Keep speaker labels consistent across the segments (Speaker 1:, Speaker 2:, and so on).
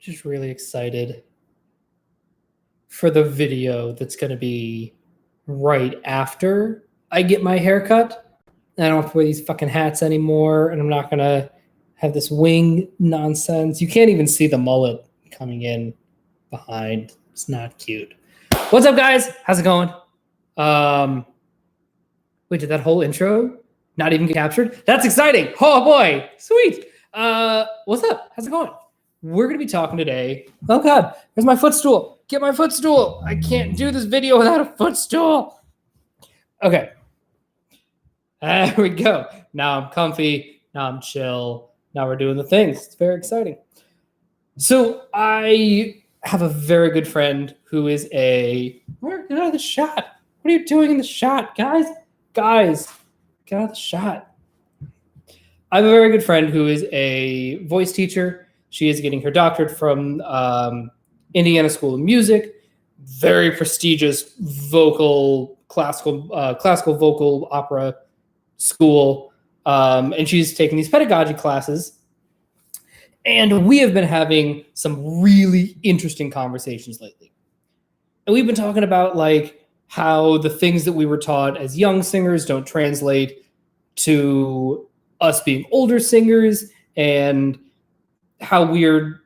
Speaker 1: just really excited for the video that's going to be right after I get my haircut. I don't have to wear these fucking hats anymore, and I'm not going to have this wing nonsense. You can't even see the mullet coming in behind. It's not cute. What's up, guys? How's it going? Wait, did that whole intro not even get captured? That's exciting. Oh, boy. Sweet. What's up? How's it going? We're going to be talking today. Oh, God. There's my footstool. Get my footstool. I can't do this video without a footstool. Okay. There we go. Now I'm comfy. Now I'm chill. Now we're doing the things. It's very exciting. So I have a very good friend who is get out of the shot. What are you doing in the shot, guys? Guys, get out of the shot. I have a very good friend who is a voice teacher. She is getting her doctorate from Indiana School of Music. Very prestigious classical vocal opera school. And she's taking these pedagogy classes. And we have been having some really interesting conversations lately. And we've been talking about like how the things that we were taught as young singers don't translate to us being older singers, and how we're,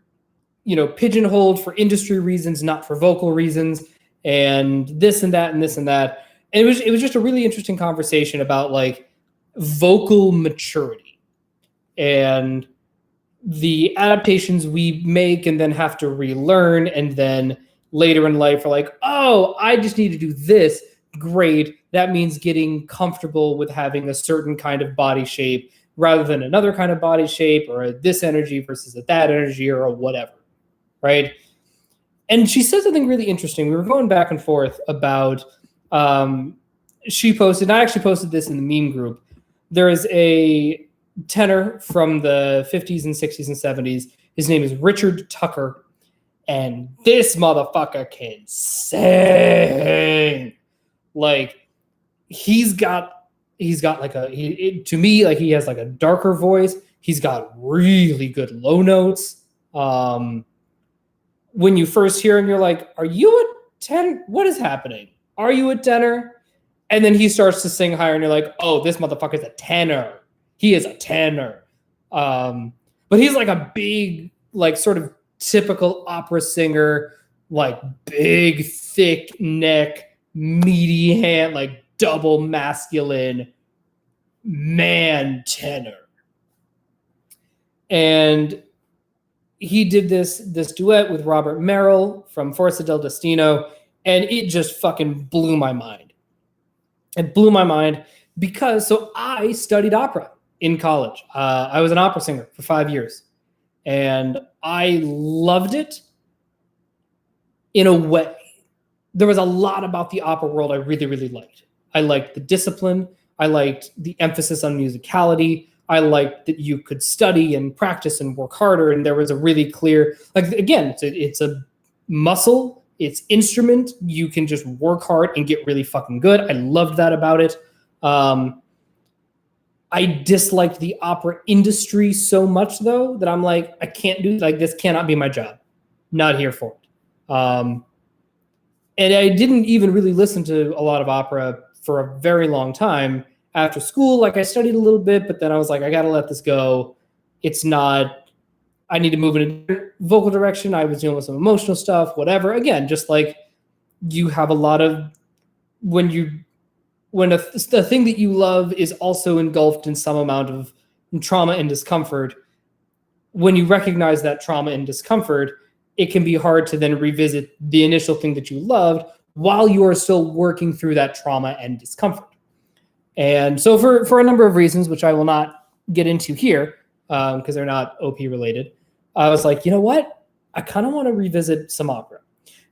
Speaker 1: pigeonholed for industry reasons, not for vocal reasons, and this and that and this and that. And it was just a really interesting conversation about like vocal maturity and the adaptations we make and then have to relearn, and then later in life are like, oh, I just need to do this. Great. That means getting comfortable with having a certain kind of body shape rather than another kind of body shape, or this energy versus that energy, or whatever, right? And she said something really interesting. We were going back and forth about, she posted, and I actually posted this in the meme group. There is a tenor from the 50s and 60s and 70s. His name is Richard Tucker, and this motherfucker can sing. Like, he's got like to me, like, he has like a darker voice. He's got really good low notes. When you first hear him, you're like, are you a tenor? What is happening? Are you a tenor? And then he starts to sing higher, and you're like, oh, this motherfucker's a tenor. He is a tenor. But he's like a big, like, sort of typical opera singer, like big, thick neck, meaty hand, like double masculine man tenor. And he did this duet with Robert Merrill from Forza del Destino, and it just fucking blew my mind. It blew my mind because, so I studied opera in college. I was an opera singer for 5 years, and I loved it in a way. There was a lot about the opera world I really, really liked. I liked the discipline. I liked the emphasis on musicality. I liked that you could study and practice and work harder, and there was a really clear, like, again, it's a muscle, it's instrument. You can just work hard and get really fucking good. I loved that about it. I disliked the opera industry so much, though, that I'm like, I can't do, like, this cannot be my job. Not here for it. And I didn't even really listen to a lot of opera for a very long time after school. Like, I studied a little bit, but then I was like, I got to let this go. It's not, I need to move in a vocal direction. I was dealing with some emotional stuff, whatever. Again, just like, you have a lot of, when the thing that you love is also engulfed in some amount of trauma and discomfort, when you recognize that trauma and discomfort, it can be hard to then revisit the initial thing that you loved while you are still working through that trauma and discomfort. And so for a number of reasons, which I will not get into here because they're not OP related, I was like, you know what? I kind of want to revisit some opera.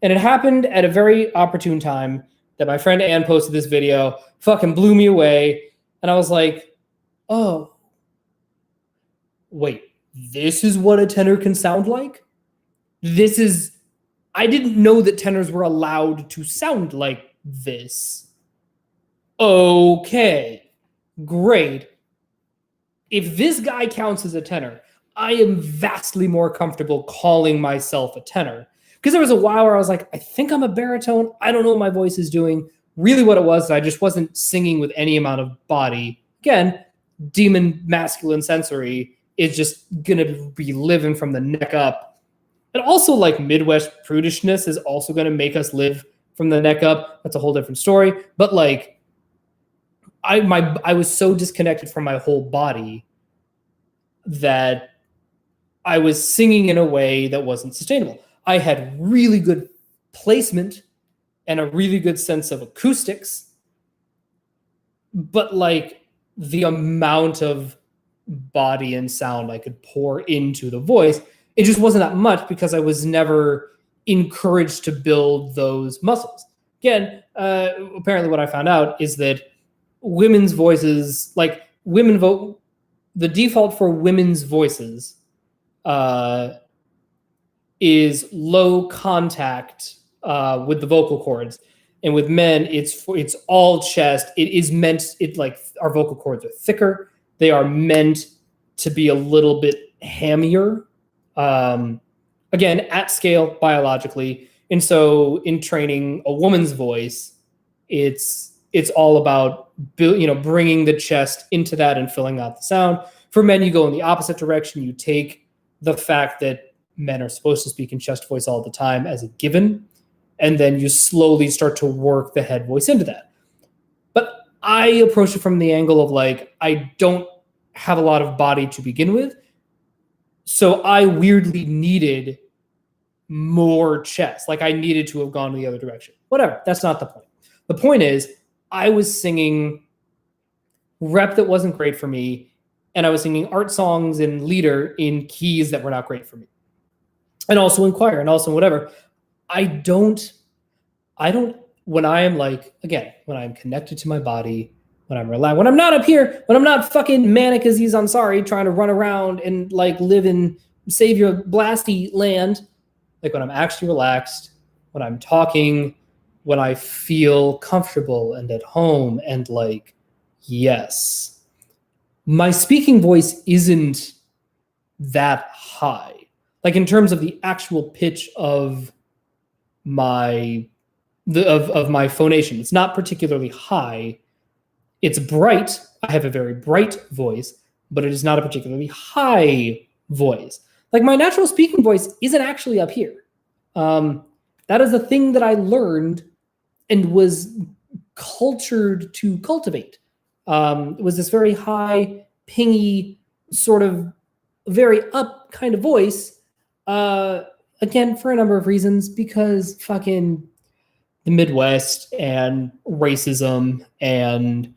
Speaker 1: And it happened at a very opportune time that my friend Ann posted this video, fucking blew me away. And I was like, oh, wait, this is what a tenor can sound like? I didn't know that tenors were allowed to sound like this. Okay, great. If this guy counts as a tenor, I am vastly more comfortable calling myself a tenor. Because there was a while where I was like, I think I'm a baritone. I don't know what my voice is doing. Really what it was, I just wasn't singing with any amount of body. Again, demon masculine sensory is just going to be living from the neck up. And also like Midwest prudishness is also going to make us live from the neck up. That's a whole different story. But like I was so disconnected from my whole body that I was singing in a way that wasn't sustainable. I had really good placement and a really good sense of acoustics, but like the amount of body and sound I could pour into the voice, it just wasn't that much because I was never encouraged to build those muscles. Again, apparently what I found out is that women's voices, like women vote, the default for women's voices is low contact with the vocal cords, and with men, it's all chest. It is meant, it like our vocal cords are thicker. They are meant to be a little bit hammier. Again, at scale biologically, and so in training a woman's voice, it's all about bringing the chest into that and filling out the sound. For men, you go in the opposite direction. You take the fact that men are supposed to speak in chest voice all the time as a given, and then you slowly start to work the head voice into that. But I approach it from the angle of like, I don't have a lot of body to begin with, so I weirdly needed more chest. Like I needed to have gone the other direction. Whatever, that's not the point. The point is, I was singing rep that wasn't great for me, and I was singing art songs and leader in keys that were not great for me. And also in choir and also in whatever. I don't, when I am like, again, when I'm connected to my body, when I'm relaxed, when I'm not up here, when I'm not fucking manic Aziz Ansari trying to run around and like live in Savior Blasty land, like when I'm actually relaxed, when I'm talking, when I feel comfortable and at home and like, yes, my speaking voice isn't that high. Like in terms of the actual pitch of my phonation, it's not particularly high. It's bright. I have a very bright voice, but it is not a particularly high voice. Like my natural speaking voice isn't actually up here. That is a thing that I learned and was cultured to cultivate. It was this very high, pingy, sort of very up kind of voice. Again, for a number of reasons, because fucking the Midwest and racism and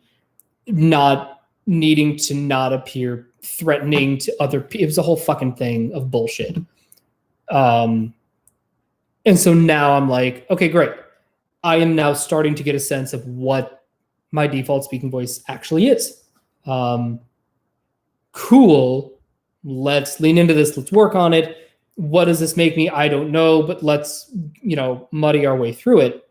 Speaker 1: not needing to not appear threatening to other people. It was a whole fucking thing of bullshit. And so now I'm like, okay, great. I am now starting to get a sense of what my default speaking voice actually is. Cool. Let's lean into this. Let's work on it. What does this make me? I don't know, but let's, muddy our way through it.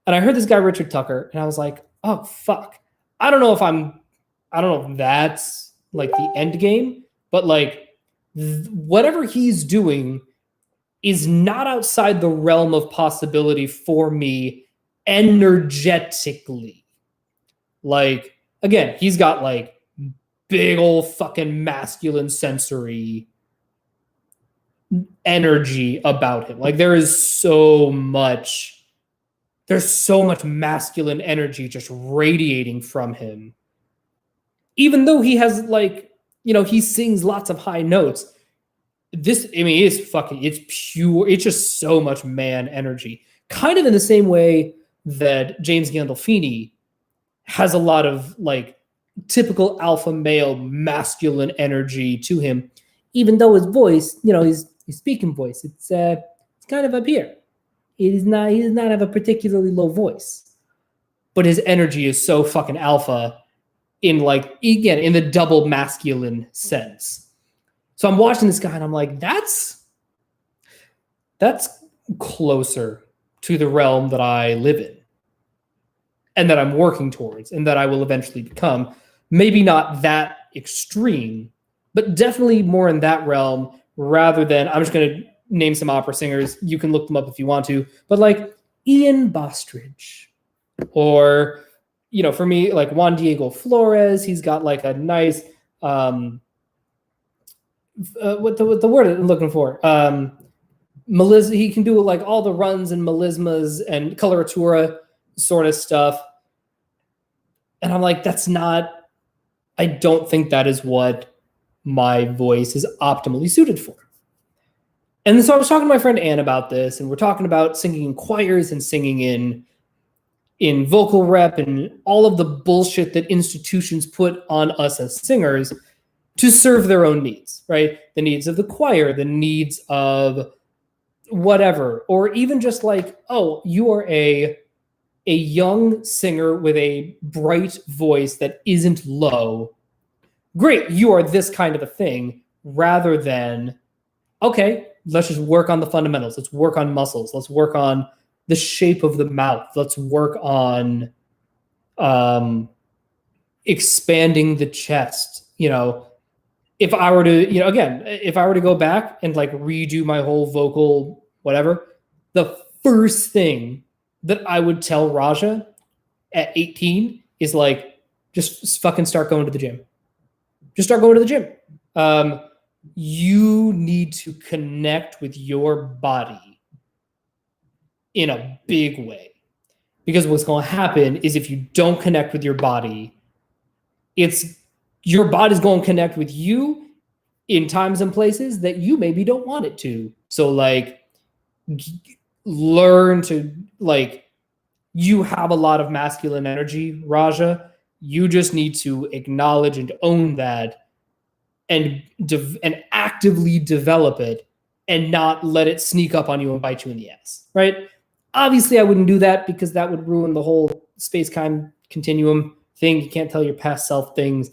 Speaker 1: And I heard this guy, Richard Tucker, and I was like, oh, fuck. I don't know if that's like the end game, but like whatever he's doing is not outside the realm of possibility for me energetically. Like, again, he's got like big old fucking masculine sensory energy about him. Like there's so much masculine energy just radiating from him. Even though he has like, he sings lots of high notes. It's pure. It's just so much man energy. Kind of in the same way that James Gandolfini has a lot of like typical alpha male masculine energy to him, even though his voice, his speaking voice, it's kind of up here. He does not have a particularly low voice, but his energy is so fucking alpha in like, again, in the double masculine sense. So I'm watching this guy and I'm like, that's closer to the realm that I live in and that I'm working towards and that I will eventually become. Maybe not that extreme, but definitely more in that realm rather than, I'm just going to name some opera singers. You can look them up if you want to, but like Ian Bostridge, or, for me, like Juan Diego Flores. He's got like a nice, what the word I'm looking for? Melisma. He can do like all the runs and melismas and coloratura sort of stuff. And I'm like, I don't think that is what my voice is optimally suited for. And so I was talking to my friend Anne about this, and we're talking about singing in choirs and singing in vocal rep and all of the bullshit that institutions put on us as singers to serve their own needs, right? The needs of the choir, the needs of whatever, or even just like, oh, you are a young singer with a bright voice that isn't low. Great, you are this kind of a thing, rather than, okay, let's just work on the fundamentals. Let's work on muscles. Let's work on the shape of the mouth. Let's work on expanding the chest. If I were to, if I were to go back and like redo my whole vocal, whatever, the first thing that I would tell Raja at 18 is like, just fucking start going to the gym. Just start going to the gym. You need to connect with your body in a big way. Because what's going to happen is if you don't connect with your body, your body's going to connect with you in times and places that you maybe don't want it to. So like, learn to, like, you have a lot of masculine energy, Raja. You just need to acknowledge and own that and actively develop it and not let it sneak up on you and bite you in the ass, right? Obviously, I wouldn't do that because that would ruin the whole space-time continuum thing. You can't tell your past self things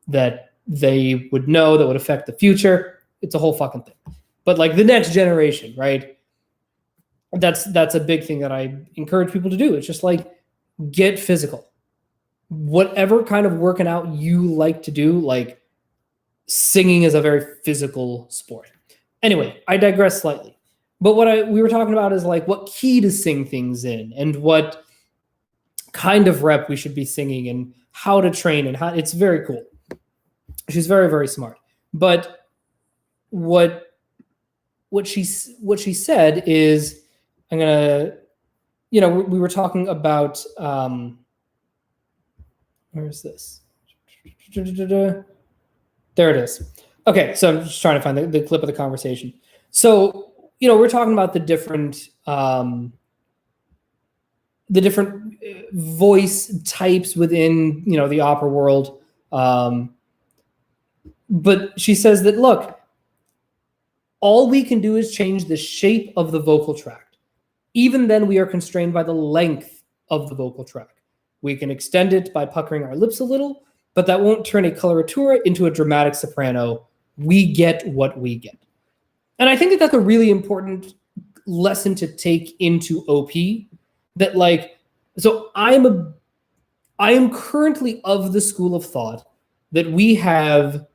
Speaker 1: that they would know that would affect the future. It's a whole fucking thing. But like the next generation, right? That's a big thing that I encourage people to do. It's just like, get physical. Whatever kind of working out you like to do, like singing is a very physical sport. Anyway, I digress slightly. But what we were talking about is like what key to sing things in and what kind of rep we should be singing and how to train and how. It's very cool. She's very, very smart. But what she said is, I'm gonna, we were talking about where is this? There it is. Okay, so I'm just trying to find the clip of the conversation. So, we're talking about the different voice types within, the opera world. But she says that, look, all we can do is change the shape of the vocal tract. Even then, we are constrained by the length of the vocal tract. We can extend it by puckering our lips a little, but that won't turn a coloratura into a dramatic soprano. We get what we get. And I think that that's a really important lesson to take into OP. That like, so I am currently of the school of thought that we have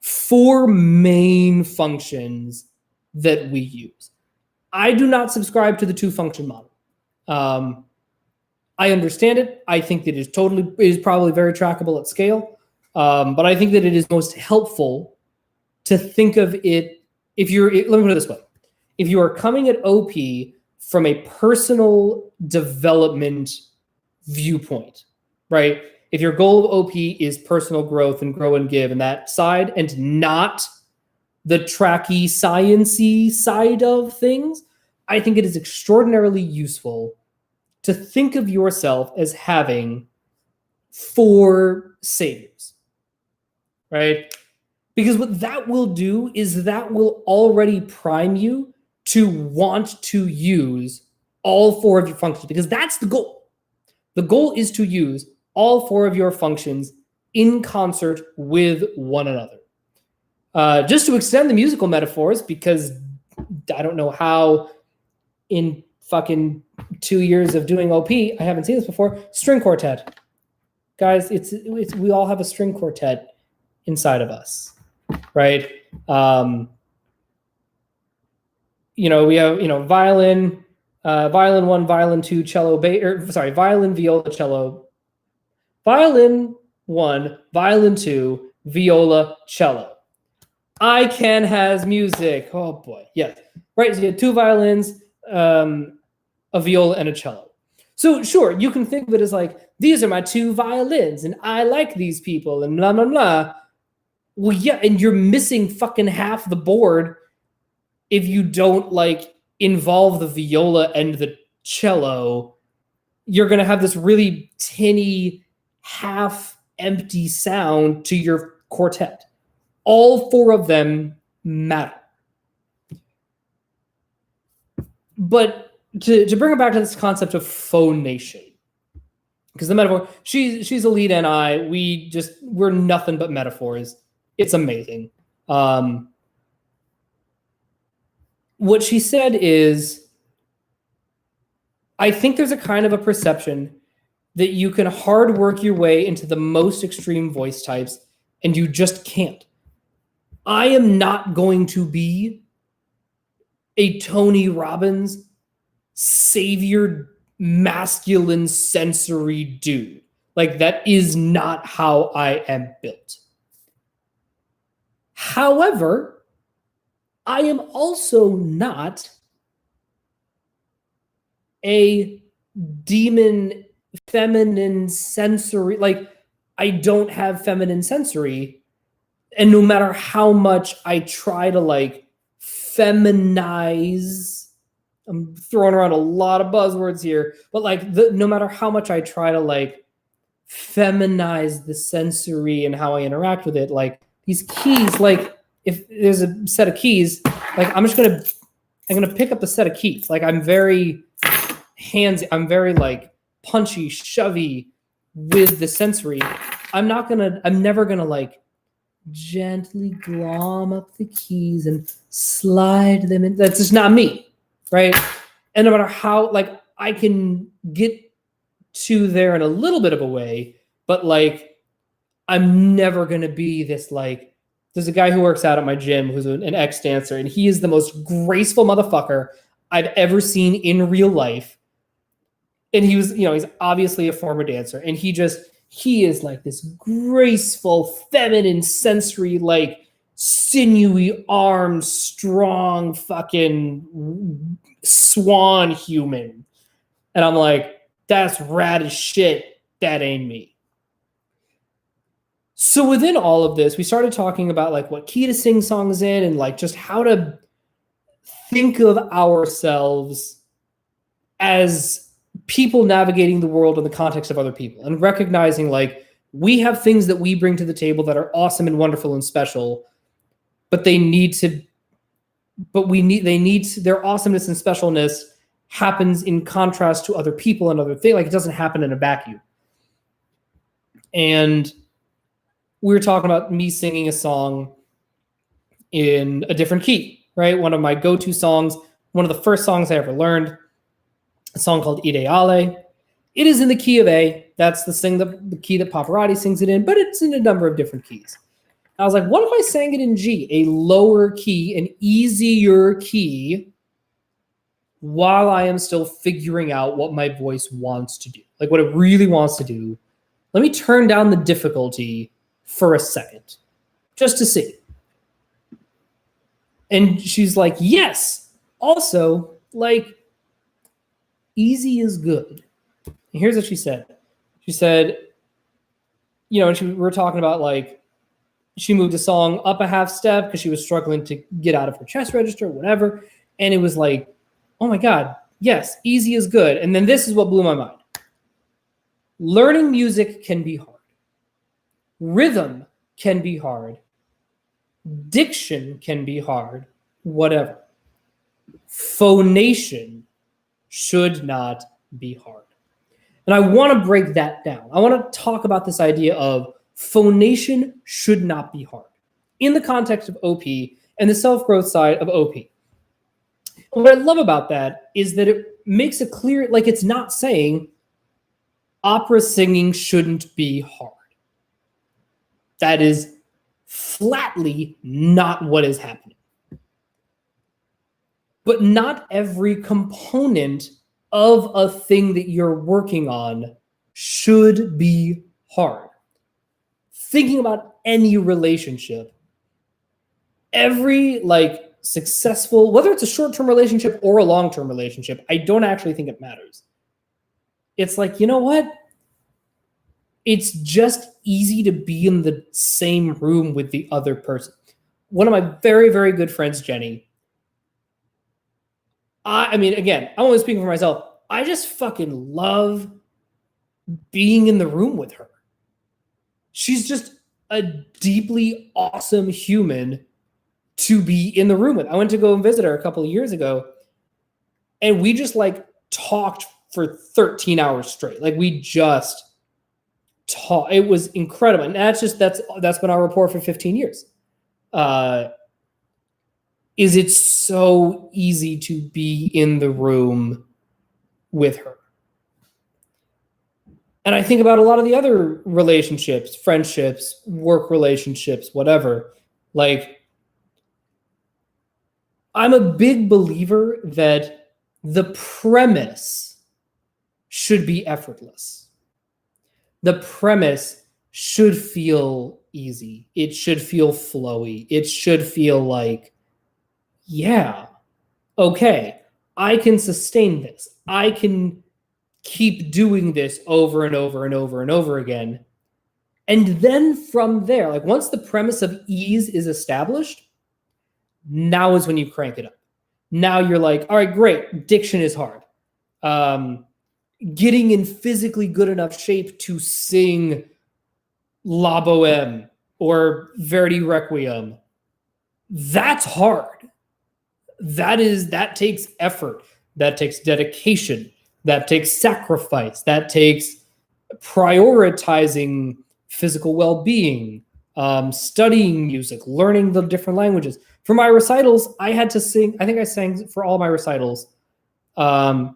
Speaker 1: 4 main functions that we use. I do not subscribe to the 2-function model. I understand it. I think that it is probably very trackable at scale. But I think that it is most helpful to think of it, let me put it this way. If you are coming at OP from a personal development viewpoint, right? If your goal of OP is personal growth and grow and give and that side, and not the tracky, science-y side of things, I think it is extraordinarily useful to think of yourself as having 4 saviors, right? Because what that will do is that will already prime you to want to use all 4 of your functions, because that's the goal. The goal is to use all 4 of your functions in concert with one another. Just to extend the musical metaphors, because I don't know how in fucking 2 years of doing OP, I haven't seen this before. String quartet. Guys, it's we all have a string quartet inside of us. right? We have violin, violin 1, violin 2, cello, violin, viola, cello, violin 1, violin 2, viola, cello. I Can has music. Oh boy, yeah, right. So you had 2 violins, a viola, and a cello. So sure, you can think of it as like, these are my 2 violins, and I like these people, and blah blah blah. Well, yeah, and you're missing fucking half the board if you don't like involve the viola and the cello. You're gonna have this really tinny, half empty sound to your quartet. All 4 of them matter. But to bring it back to this concept of phonation, because the metaphor, she's a lead NI. We're nothing but metaphors. It's amazing. What she said is, I think there's a kind of a perception that you can hard work your way into the most extreme voice types, and you just can't. I am not going to be a Tony Robbins savior masculine sensory dude. Like, that is not how I am built. However, I am also not a demon feminine sensory. Like, I don't have feminine sensory. And no matter how much I try to like feminize, I'm throwing around a lot of buzzwords here, but like no matter how much I try to like feminize the sensory and how I interact with it, like these keys, like if there's a set of keys, like I'm gonna pick up the set of keys. Like I'm very like punchy, shovey with the sensory. I'm never gonna like gently glom up the keys and slide them in. That's just not me, right? And no matter how, like, I can get to there in a little bit of a way, but like, I'm never gonna be this like. There's a guy who works out at my gym who's an ex-dancer, and he is the most graceful motherfucker I've ever seen in real life. And he's obviously a former dancer, and he is like this graceful, feminine, sensory, like sinewy armed, strong fucking swan human. And I'm like, that's rad as shit. That ain't me. So within all of this, we started talking about like what key to sing songs in and like just how to think of ourselves as people navigating the world in the context of other people and recognizing like we have things that we bring to the table that are awesome and wonderful and special, but their awesomeness and specialness happens in contrast to other people and other things. Like it doesn't happen in a vacuum. And we were talking about me singing a song in a different key, right? One of my go-to songs, one of the first songs I ever learned, a song called Ideale. It is in the key of A. That's the key that Pavarotti sings it in, but it's in a number of different keys. I was like, what if I sang it in G, a lower key, an easier key, while I am still figuring out what my voice wants to do, like what it really wants to do? Let me turn down the difficulty for a second, just to see. And she's like, yes. Also, like, easy is good. And here's what she said. She said, and we were talking about like, she moved a song up a half step because she was struggling to get out of her chest register, whatever. And it was like, oh my God, yes, easy is good. And then this is what blew my mind. Learning music can be hard. Rhythm can be hard. Diction can be hard. Whatever. Phonation should not be hard. And I want to break that down. I want to talk about this idea of phonation should not be hard in the context of OP and the self-growth side of OP. And what I love about that is that it makes it clear, like it's not saying opera singing shouldn't be hard. That is flatly not what is happening. But not every component of a thing that you're working on should be hard. Thinking about any relationship, every like successful, whether it's a short-term relationship or a long-term relationship, I don't actually think it matters. It's like, you know what? It's just easy to be in the same room with the other person. One of my very, very good friends, Jenny, I mean, again, I'm only speaking for myself. I just fucking love being in the room with her. She's just a deeply awesome human to be in the room with. I went to go and visit her a couple of years ago, and we just like talked for 13 hours straight. Like we just talked. It was incredible. And that's been our rapport for 15 years. Is it so easy to be in the room with her? And I think about a lot of the other relationships, friendships, work relationships, whatever. Like, I'm a big believer that the premise should be effortless. The premise should feel easy. It should feel flowy. It should feel like, yeah, okay, I can sustain this. I can keep doing this over and over and over and over again. And then from there, like once the premise of ease is established, now is when you crank it up. Now you're like, all right, great. Diction is hard. Getting in physically good enough shape to sing La Boheme or Verdi Requiem, that's hard. That takes effort. That takes dedication. That takes sacrifice. That takes prioritizing physical well-being, studying music, learning the different languages. For my recitals, I had to sing. I think I sang for all my recitals. I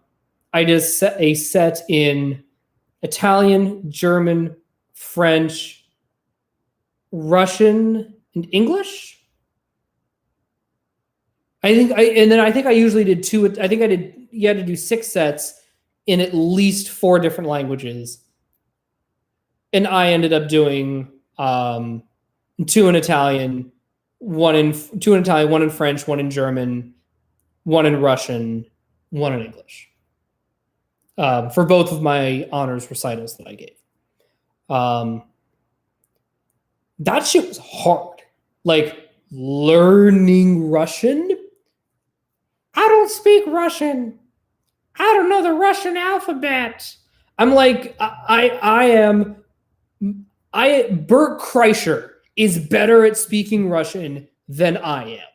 Speaker 1: did a set in Italian, German, French, Russian, and English. I think I usually did two. I think you had to do 6 sets in at least 4 different languages. And I ended up doing 2 in Italian, 1 in French, 1 in German, 1 in Russian, 1 in English. For both of my honors recitals that I gave. That shit was hard. Like learning Russian. I don't speak Russian. I don't know the Russian alphabet. I'm like, Bert Kreischer is better at speaking Russian than I am.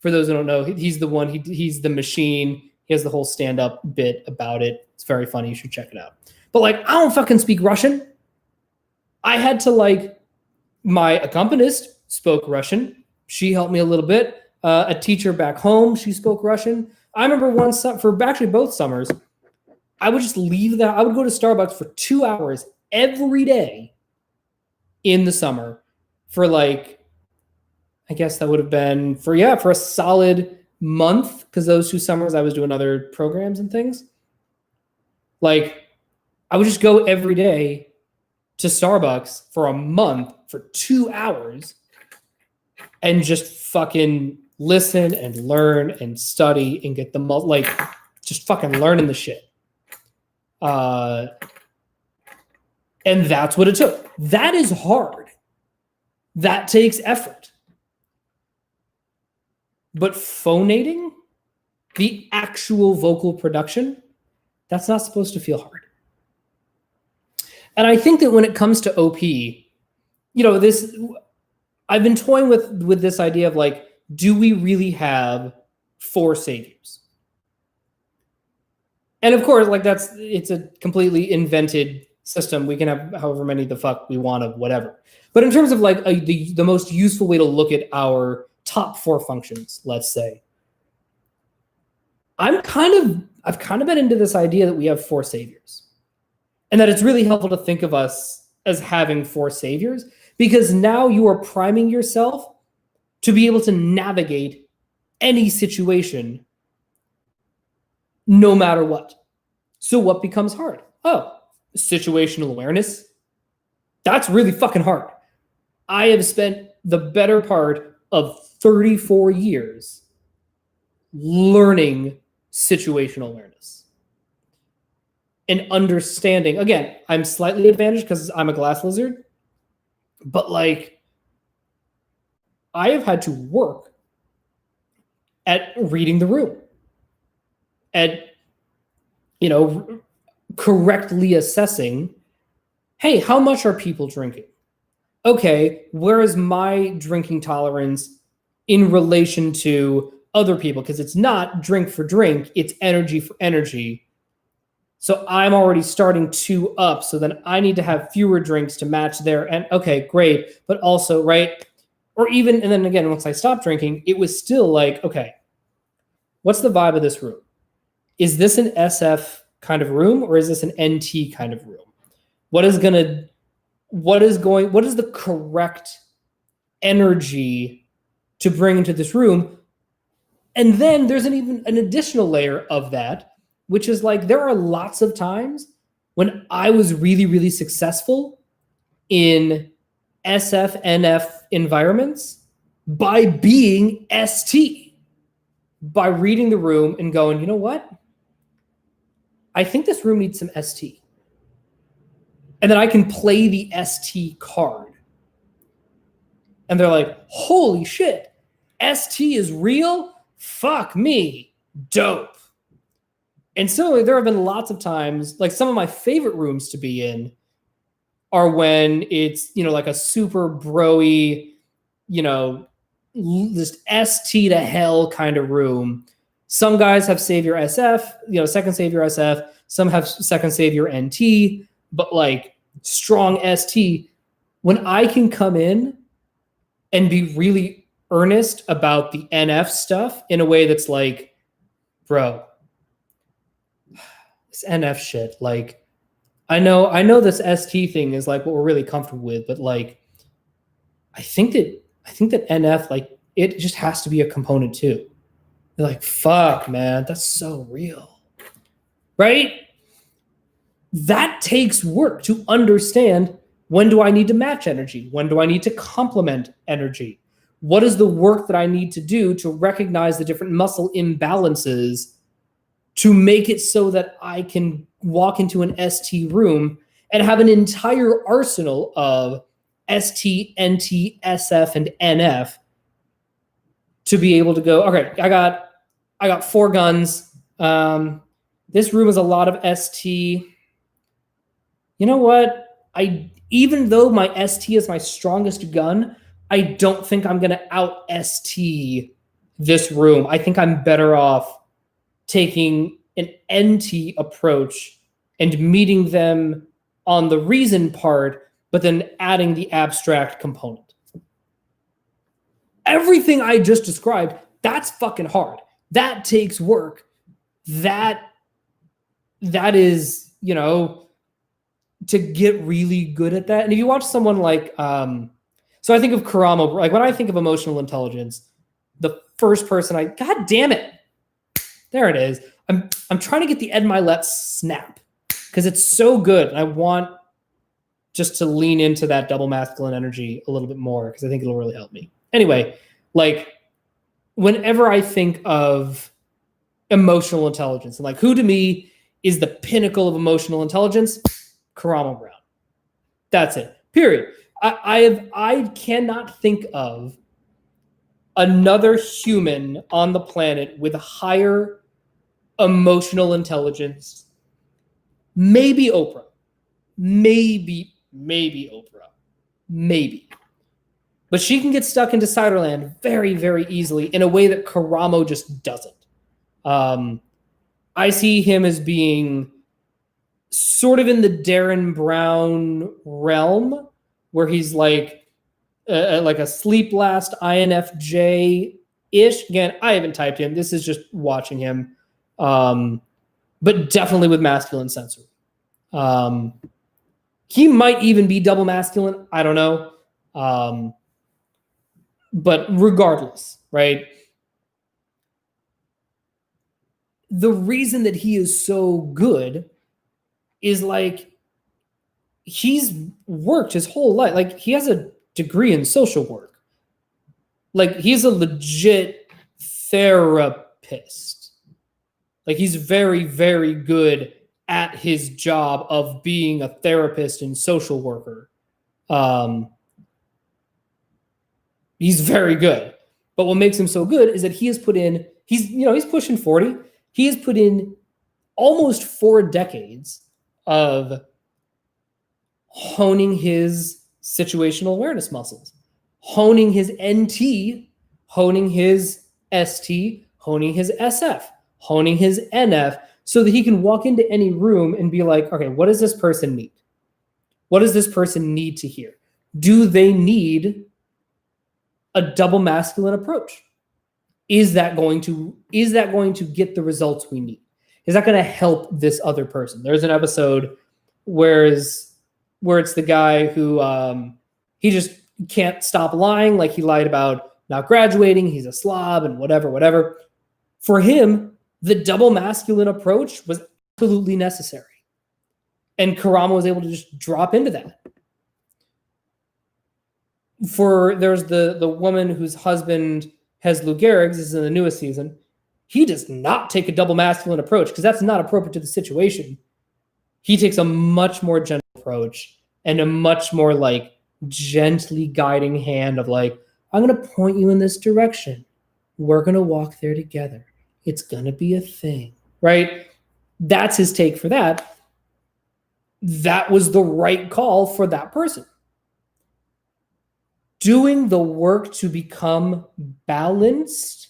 Speaker 1: For those who don't know, he's the one, he's the machine. He has the whole stand-up bit about it. It's very funny. You should check it out. But like, I don't fucking speak Russian. I had to like, my accompanist spoke Russian. She helped me a little bit. A teacher back home, she spoke Russian. I remember for actually both summers, I would just leave I would go to Starbucks for 2 hours every day in the summer for like, I guess that would have been for a solid month, because those 2 summers I was doing other programs and things. Like, I would just go every day to Starbucks for a month for 2 hours and just fucking listen and learn and study and get the like just fucking learning the shit. And that's what it took. That is hard. That takes effort. But phonating, the actual vocal production, that's not supposed to feel hard. And I think that when it comes to OP, I've been toying with this idea of like, do we really have 4 saviors? And of course, like it's a completely invented system. We can have however many the fuck we want of whatever. But in terms of like the most useful way to look at our top 4 functions, let's say, I've kind of been into this idea that we have 4 saviors, and that it's really helpful to think of us as having 4 saviors, because now you are priming yourself to be able to navigate any situation no matter what. So what becomes hard? Oh, situational awareness. That's really fucking hard. I have spent the better part of 34 years learning situational awareness and understanding. Again, I'm slightly advantaged because I'm a glass lizard, but like I have had to work at reading the room, at, you know, correctly assessing, hey, how much are people drinking? Okay, where is my drinking tolerance in relation to other people? Because it's not drink for drink, it's energy for energy. So I'm already starting 2 up, so then I need to have fewer drinks to match there. And okay, great. But also, right? Or even, and then again, once I stopped drinking, it was still like, okay, what's the vibe of this room? Is this an SF kind of room or is this an NT kind of room? What is the correct energy to bring into this room? And then there's an additional layer of that, which is like, there are lots of times when I was really, really successful in SF, NF environments by being ST, by reading the room and going, you know what? I think this room needs some ST. And then I can play the ST card. And they're like, holy shit, ST is real? Fuck me. Dope. And so there have been lots of times, like some of my favorite rooms to be in are when it's, you know, like a super bro-y, you know, just ST to hell kind of room. Some guys have Savior SF, you know, second Savior SF. Some have second Savior NT, but like strong ST. When I can come in and be really earnest about the NF stuff in a way that's like, bro, this NF shit, like, I know this ST thing is like what we're really comfortable with, but like, I think that NF, like, it just has to be a component too. You're like, fuck, man, that's so real, right? That takes work to understand, when do I need to match energy? When do I need to complement energy? What is the work that I need to do to recognize the different muscle imbalances to make it so that I can walk into an ST room and have an entire arsenal of ST, NT, SF, and NF to be able to go, okay, I got 4 guns. This room is a lot of ST. You know what? Even though my ST is my strongest gun, I don't think I'm going to out ST this room. I think I'm better off taking an NT approach and meeting them on the reason part, but then adding the abstract component. Everything I just described, that's fucking hard. That takes work. That is, you know, to get really good at that. And if you watch someone like, so I think of Karamo, like when I think of emotional intelligence, the first person God damn it. There it is. I'm trying to get the Ed Milet snap because it's so good. I want just to lean into that double masculine energy a little bit more because I think it'll really help me. Anyway, like whenever I think of emotional intelligence and like who to me is the pinnacle of emotional intelligence, Karamo Brown. That's it. Period. I cannot think of another human on the planet with a higher emotional intelligence. Maybe Oprah. Maybe Oprah. Maybe. But she can get stuck into Ciderland very, very easily in a way that Karamo just doesn't. I see him as being sort of in the Darren Brown realm, where he's like a Sleep Last INFJ-ish. Again, I haven't typed him. This is just watching him. But definitely with masculine sensory. He might even be double masculine. I don't know. But regardless, right? The reason that he is so good is like he's worked his whole life. Like he has a degree in social work. Like he's a legit therapist. Like he's very, very good at his job of being a therapist and social worker. He's very good. But what makes him so good is that he has put in, he's pushing 40. He has put in almost 4 decades of honing his situational awareness muscles, honing his NT, honing his ST, honing his SF, honing his NF, so that he can walk into any room and be like, okay, what does this person need? What does this person need to hear? Do they need a double masculine approach? Is that going to get the results we need? Is that going to help this other person? There's an episode where it's the guy who he just can't stop lying. Like he lied about not graduating. He's a slob and whatever. For him, the double masculine approach was absolutely necessary. And Karama was able to just drop into that. There's the woman whose husband has Lou Gehrig's, this is in the newest season. He does not take a double masculine approach because that's not appropriate to the situation. He takes a much more gentle approach and a much more like gently guiding hand of like, I'm going to point you in this direction. We're going to walk there together. It's going to be a thing, right? That's his take for that. That was the right call for that person. Doing the work to become balanced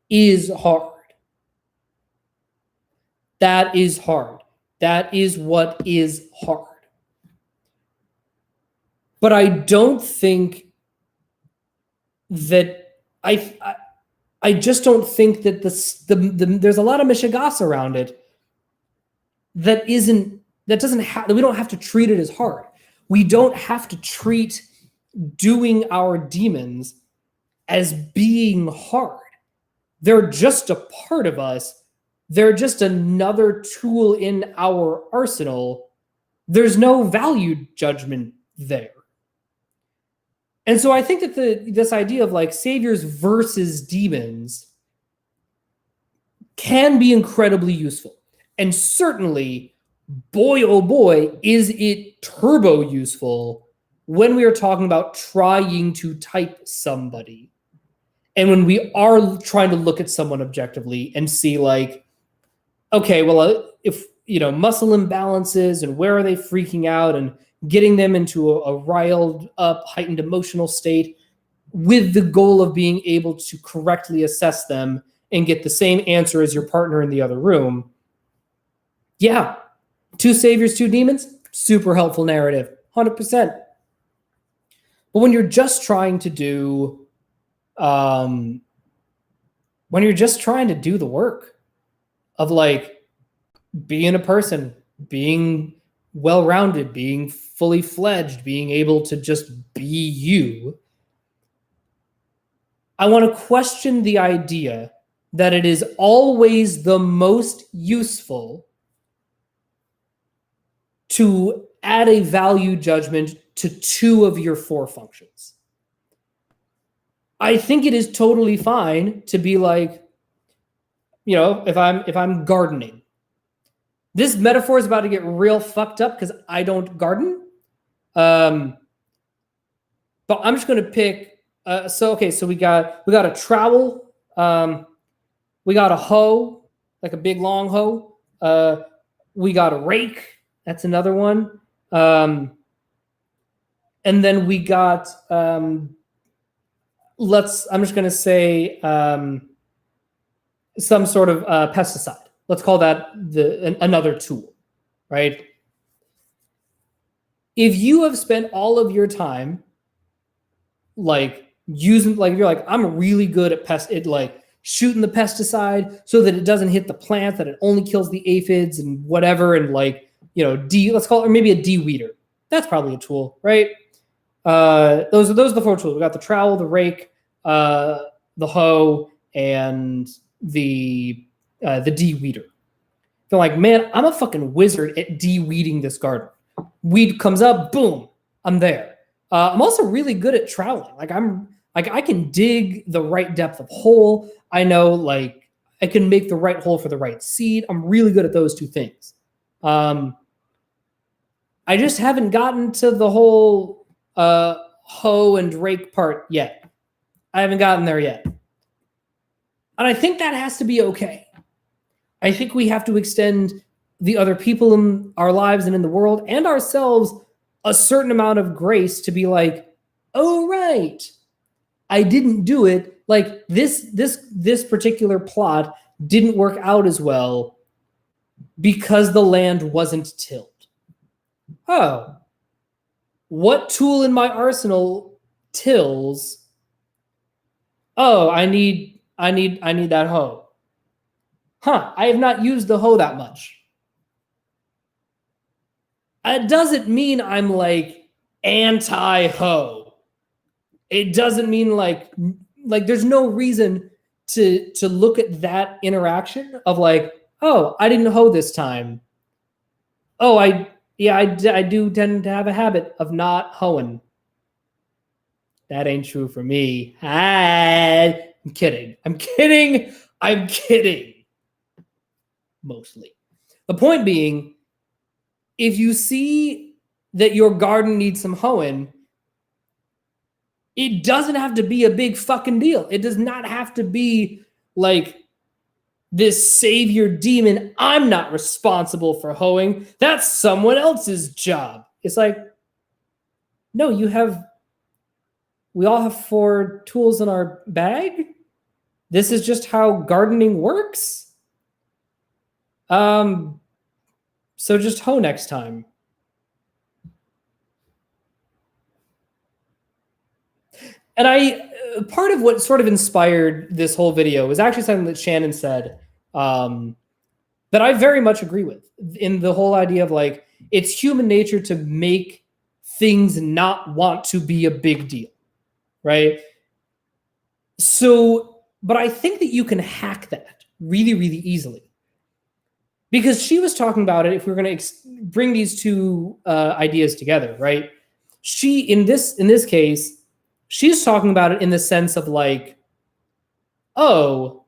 Speaker 1: is hard. That is hard. That is what is hard. But I don't think that I just don't think that there's a lot of mishigas around it that we don't have to treat it as hard. We don't have to treat doing our demons as being hard. They're just a part of us. They're just another tool in our arsenal. There's no value judgment there. And so I think that this idea of like saviors versus demons can be incredibly useful. And certainly, boy, oh boy, is it turbo useful when we are talking about trying to type somebody. And when we are trying to look at someone objectively and see like, okay, well, if, muscle imbalances and where are they freaking out and getting them into a riled up, heightened emotional state with the goal of being able to correctly assess them and get the same answer as your partner in the other room. Yeah. 2 saviors, 2 demons, super helpful narrative, 100%. But when you're just trying to do, the work of like being a person, being well-rounded, being fully fledged, being able to just be you, I want to question the idea that it is always the most useful to add a value judgment to 2 of your 4 functions. I think it is totally fine to be like, if I'm gardening. This metaphor is about to get real fucked up because I don't garden. But I'm just going to pick. So we got a trowel. We got a hoe, like a big long hoe. We got a rake. That's another one. And then we got, I'm just going to say some sort of pesticide. Let's call that another tool, right? If you have spent all of your time like using, like if you're like, I'm really good at shooting the pesticide so that it doesn't hit the plant, that it only kills the aphids and whatever, and like, let's call it, or maybe a de-weeder. That's probably a tool, right? Those are the 4 tools. We got the trowel, the rake, the hoe, and the de-weeder. They're like, man, I'm a fucking wizard at de-weeding this garden. Weed comes up, boom, I'm there. I'm also really good at troweling. I can dig the right depth of hole. I know I can make the right hole for the right seed. I'm really good at those 2 things. I just haven't gotten to the whole hoe and rake part yet. I haven't gotten there yet. And I think that has to be okay. I think we have to extend the other people in our lives and in the world and ourselves a certain amount of grace to be like, oh, right, I didn't do it. Like this particular plot didn't work out as well because the land wasn't tilled. Oh, what tool in my arsenal tills? Oh, I need that hoe. Huh, I have not used the hoe that much. It doesn't mean I'm anti-hoe. It doesn't mean there's no reason to look at that interaction of oh, I didn't hoe this time. Oh, I do tend to have a habit of not hoeing. That ain't true for me. I'm kidding. Mostly. The point being, if you see that your garden needs some hoeing, it doesn't have to be a big fucking deal. It does not have to be this savior demon. I'm not responsible for hoeing. That's someone else's job. It's no, we all have 4 tools in our bag. This is just how gardening works. So just hoe next time. And part of what sort of inspired this whole video was actually something that Shannon said that I very much agree with, in the whole idea of it's human nature to make things not want to be a big deal, right? So, but I think that you can hack that really, really easily. Because she was talking about it, if we're going to bring these 2 ideas together, right? She, in this case, she's talking about it in the sense of oh,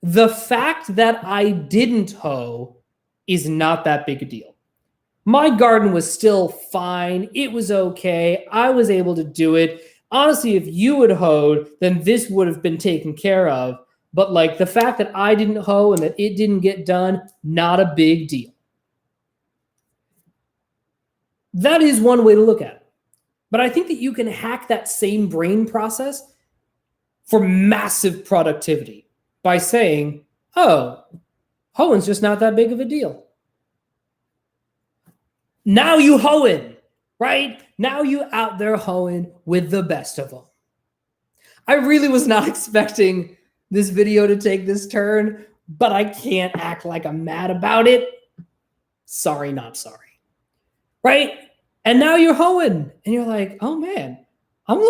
Speaker 1: the fact that I didn't hoe is not that big a deal. My garden was still fine. It was okay. I was able to do it. Honestly, if you had hoed, then this would have been taken care of. But the fact that I didn't hoe and that it didn't get done, not a big deal. That is one way to look at it. But I think that you can hack that same brain process for massive productivity by saying, oh, hoeing's just not that big of a deal. Now you hoeing, right? Now you out there hoeing with the best of them. I really was not expecting this video to take this turn, but I can't act like I'm mad about it. Sorry, not sorry. Right? And now you're hoeing and you're like, oh man, I'm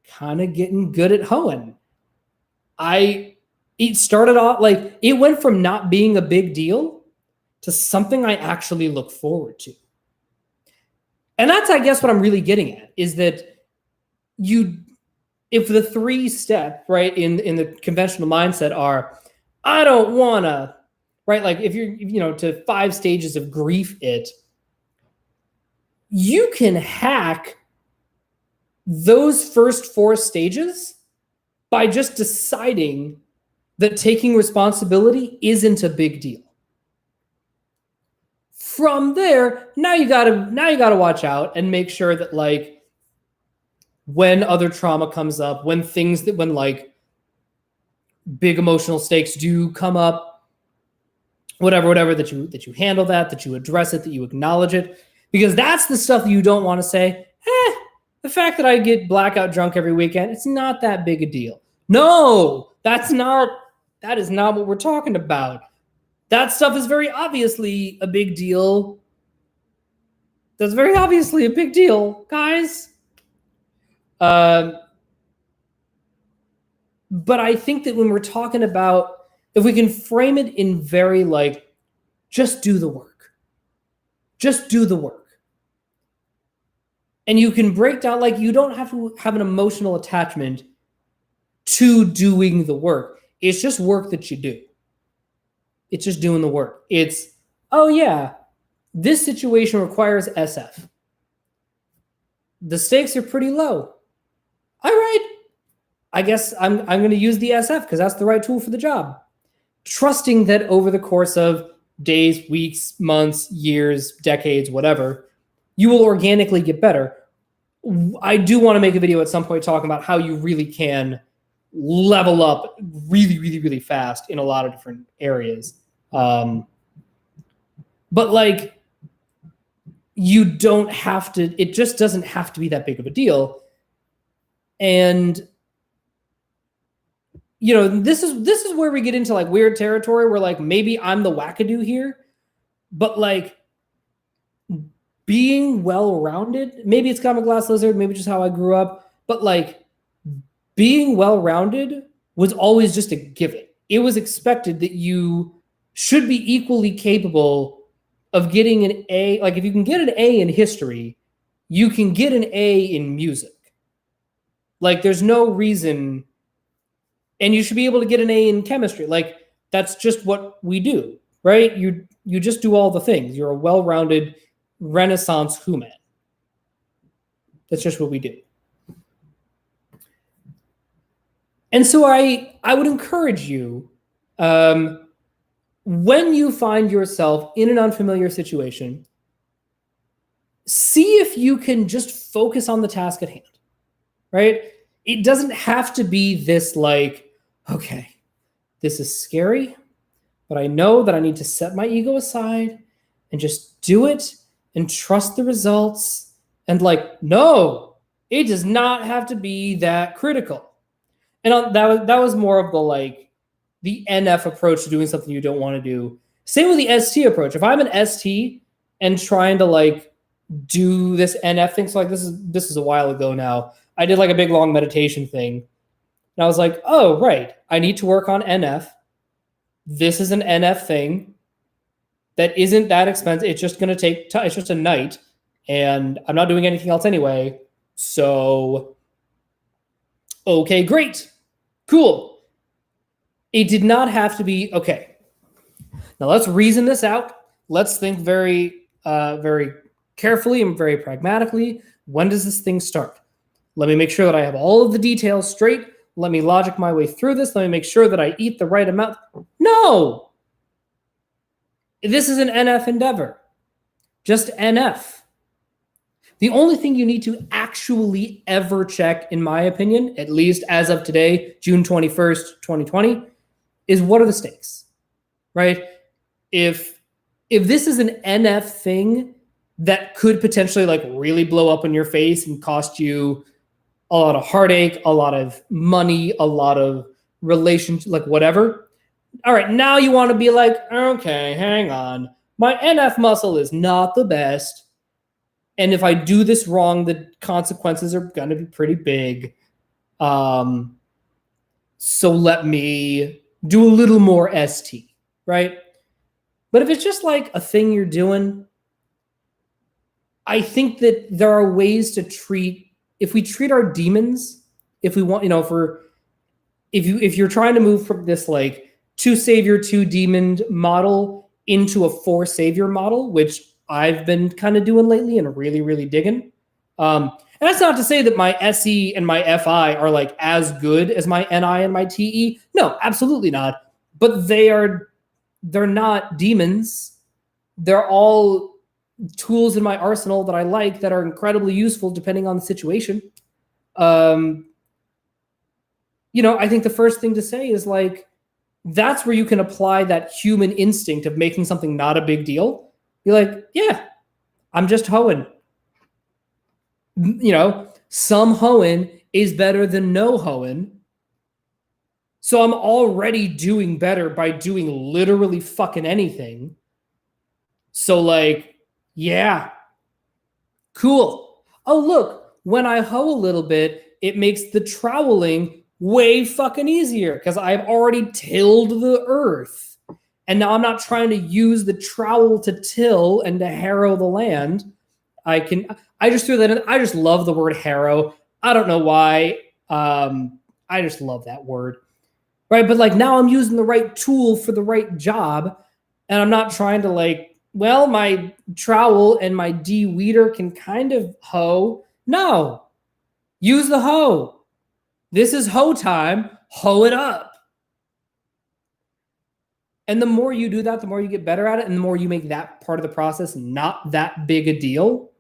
Speaker 1: kind of getting good at hoeing. It started off it went from not being a big deal to something I actually look forward to. And that's, I guess, what I'm really getting at is that if the 3 step, right, in the conventional mindset are, I don't wanna, right? If you're, to 5 stages of grief, you can hack those first 4 stages by just deciding that taking responsibility isn't a big deal. From there, now you gotta watch out and make sure that when other trauma comes up, when big emotional stakes do come up, whatever, that you handle that you address it, that you acknowledge it, because that's the stuff that you don't want to say, the fact that I get blackout drunk every weekend, it's not that big a deal. No, that is not what we're talking about. That stuff is very obviously a big deal. That's very obviously a big deal, guys. But I think that when we're talking about, if we can frame it in very like, just do the work. Just do the work. And you can break down, like, you don't have to have an emotional attachment to doing the work. It's just work that you do. It's just doing the work. It's, oh yeah, this situation requires SF. The stakes are pretty low. All right. I guess I'm going to use the SF because that's the right tool for the job. Trusting that over the course of days, weeks, months, years, decades, whatever, you will organically get better. I do want to make a video at some point talking about how you really can level up really, really, really fast in a lot of different areas. But like, you don't have to, it just doesn't have to be that big of a deal. And, you know, this is where we get into like weird territory where like, maybe I'm the wackadoo here, but like, being well-rounded, maybe it's Common Glass Lizard, maybe just how I grew up, but like, being well-rounded was always just a given. It was expected that you should be equally capable of getting an A. Like, if you can get an A in history, you can get an A in music. Like, there's no reason, and you should be able to get an A in chemistry. Like, that's just what we do, right? You just do all the things. You're a well-rounded Renaissance human. That's just what we do. And so I would encourage you, when you find yourself in an unfamiliar situation, see if you can just focus on the task at hand, right? It doesn't have to be this like, okay, this is scary, but I know that I need to set my ego aside and just do it and trust the results. And like, no, it does not have to be that critical. And that was more of the like the NF approach to doing something you don't want to do. Same with the ST approach. If I'm an ST and trying to like do this NF thing, so like this is a while ago now, I did like a big long meditation thing. And I was like, oh, right, I need to work on NF. This is an NF thing that isn't that expensive. It's just going to take time. It's just a night. And I'm not doing anything else anyway. So, okay, great. Cool. It did not have to be, okay, now let's reason this out. Let's think very, very carefully and very pragmatically. When does this thing start? Let me make sure that I have all of the details straight. Let me logic my way through this. Let me make sure that I eat the right amount. No. This is an NF endeavor. Just NF. The only thing you need to actually ever check, in my opinion, at least as of today, June 21st, 2020, is what are the stakes, right? If this is an NF thing that could potentially like really blow up in your face and cost you a lot of heartache, a lot of money, a lot of relationship, like whatever. All right, now you want to be like, okay, hang on. My NF muscle is not the best. And if I do this wrong, the consequences are going to be pretty big. So let me do a little more ST, right? But if it's just like a thing you're doing, I think that there are ways to treat, if we treat our demons, if we want, you know, if you're trying to move from this like 2 savior, 2 demon model into a 4 savior model, which I've been kind of doing lately and really, really digging. And that's not to say that my SE and my FI are like as good as my NI and my TE. No, absolutely not. But they're not demons. They're all tools in my arsenal that I like that are incredibly useful depending on the situation. You know, I think the first thing to say is like, that's where you can apply that human instinct of making something not a big deal. You're like, yeah, I'm just hoeing. You know, some hoeing is better than no hoeing. So I'm already doing better by doing literally fucking anything. So like, yeah, Cool. Oh, look, when I hoe a little bit, it makes the troweling way fucking easier because I've already tilled the earth. And now I'm not trying to use the trowel to till and to harrow the land. I just threw that in. I just love the word harrow. I don't know why. I just love that word. Right. But like now I'm using the right tool for the right job. And I'm not trying to like, well, my trowel and my de-weeder can kind of hoe. No, use the hoe. This is hoe time. Hoe it up. And the more you do that, the more you get better at it. And the more you make that part of the process not that big a deal.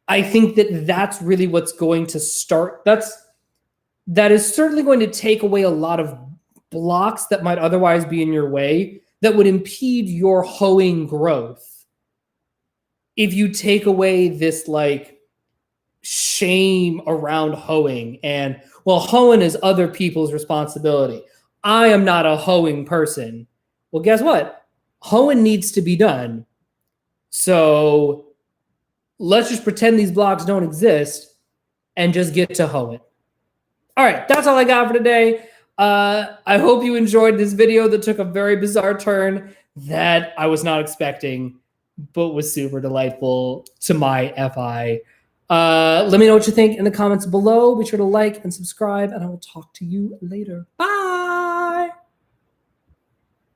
Speaker 1: I think that that's really what's going to start. That is certainly going to take away a lot of blocks that might otherwise be in your way that would impede your hoeing growth. If you take away this like shame around hoeing and, well, hoeing is other people's responsibility. I am not a hoeing person. Well, guess what? Hoeing needs to be done. So let's just pretend these blocks don't exist and just get to hoeing. All right, that's all I got for today. I hope you enjoyed this video that took a very bizarre turn that I was not expecting, but was super delightful to my FI. Let me know what you think in the comments below. Be sure to like and subscribe, and I will talk to you later. Bye!